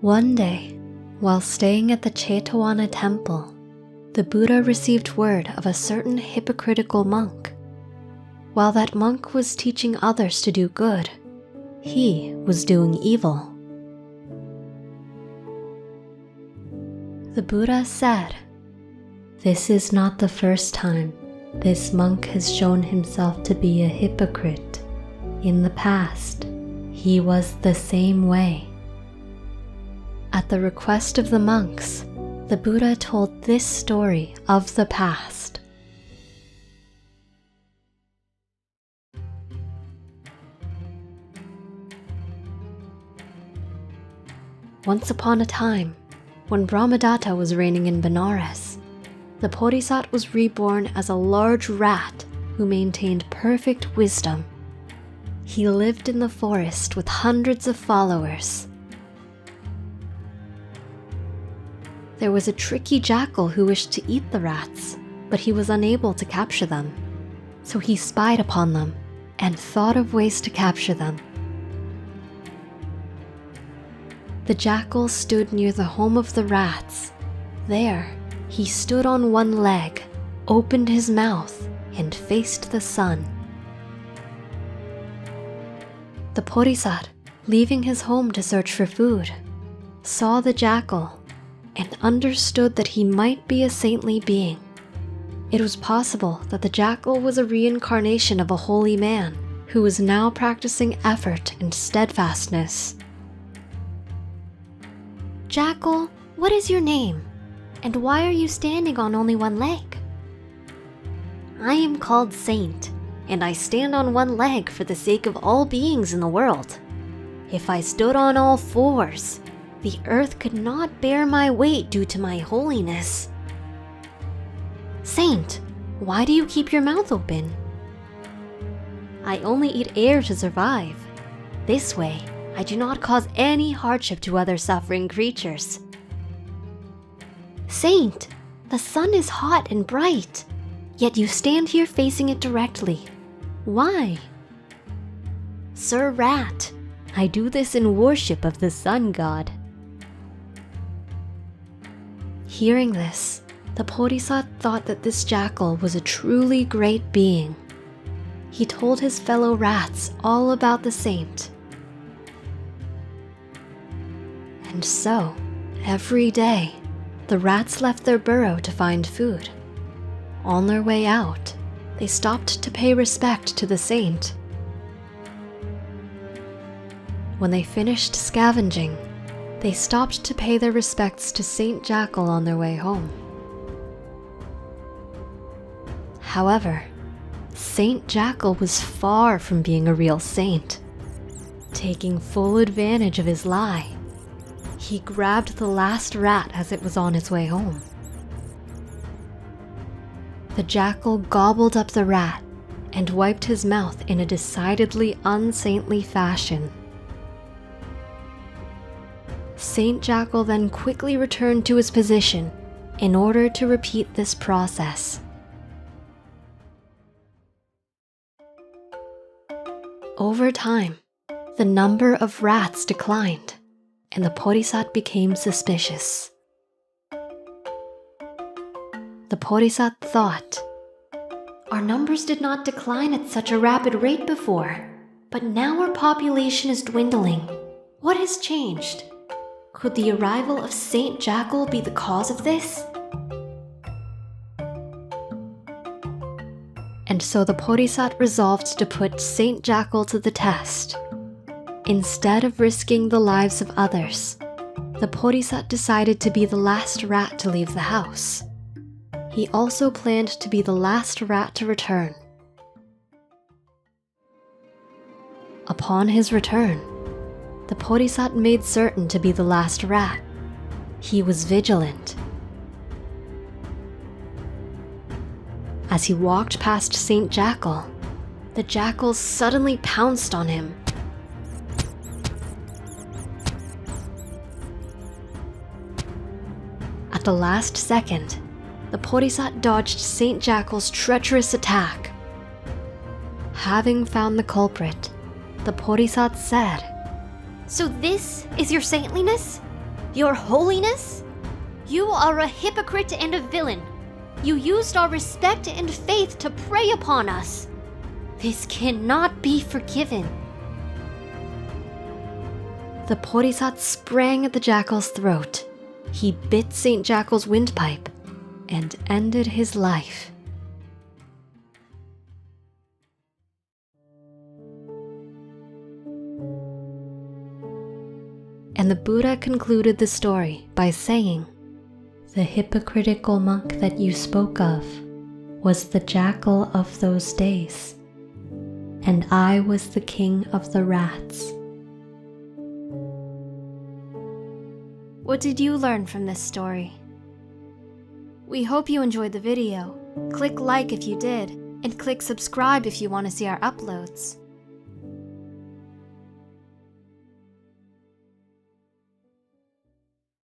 One day, while staying at the Chetavana temple, the Buddha received word of a certain hypocritical monk. While that monk was teaching others to do good, he was doing evil. The Buddha said, "This is not the first time this monk has shown himself to be a hypocrite. In the past, he was the same way." At the request of the monks, the Buddha told this story of the past. Once upon a time, when Brahmadatta was reigning in Benares, the Bodhisattva was reborn as a large rat who maintained perfect wisdom. He lived in the forest with hundreds of followers. There was a tricky jackal who wished to eat the rats, but he was unable to capture them. So he spied upon them and thought of ways to capture them. The jackal stood near the home of the rats. There, he stood on one leg, opened his mouth, and faced the sun. The Bodhisattva, leaving his home to search for food, saw the jackal and understood that he might be a saintly being. It was possible that the jackal was a reincarnation of a holy man who was now practicing effort and steadfastness. "Jackal, what is your name? And why are you standing on only one leg?" "I am called Saint, and I stand on one leg for the sake of all beings in the world. If I stood on all fours, the earth could not bear my weight due to my holiness." "Saint, why do you keep your mouth open?" "I only eat air to survive. This way, I do not cause any hardship to other suffering creatures." "Saint, the sun is hot and bright, yet you stand here facing it directly. Why?" "Sir Rat, I do this in worship of the sun god." Hearing this, the Bodhisattva thought that this jackal was a truly great being. He told his fellow rats all about the saint. And so, every day, the rats left their burrow to find food. On their way out, they stopped to pay respect to the saint. When they finished scavenging, they stopped to pay their respects to Saint Jackal on their way home. However, Saint Jackal was far from being a real saint. Taking full advantage of his lie, he grabbed the last rat as it was on its way home. The jackal gobbled up the rat and wiped his mouth in a decidedly unsaintly fashion. Saint Jackal then quickly returned to his position in order to repeat this process. Over time, the number of rats declined, and the Bodhisattva became suspicious. The Bodhisattva thought, "Our numbers did not decline at such a rapid rate before, but now our population is dwindling. What has changed? Could the arrival of Saint Jackal be the cause of this?" And so the Bodhisattva resolved to put Saint Jackal to the test. Instead of risking the lives of others, the Bodhisattva decided to be the last rat to leave the house. He also planned to be the last rat to return. Upon his return, the Bodhisattva made certain to be the last rat. He was vigilant. As he walked past Saint Jackal, the jackal suddenly pounced on him. At the last second, the Bodhisattva dodged Saint Jackal's treacherous attack. Having found the culprit, the Bodhisattva said, "So this is your saintliness? Your Holiness? You are a hypocrite and a villain. You used our respect and faith to prey upon us. This cannot be forgiven. The Bodhisattva sprang at the jackal's throat. He bit St. Jackal's windpipe and ended his life. And the Buddha concluded the story by saying, "The hypocritical monk that you spoke of was the jackal of those days, and I was the king of the rats." What did you learn from this story? We hope you enjoyed the video. Click like if you did, and click subscribe if you want to see our uploads.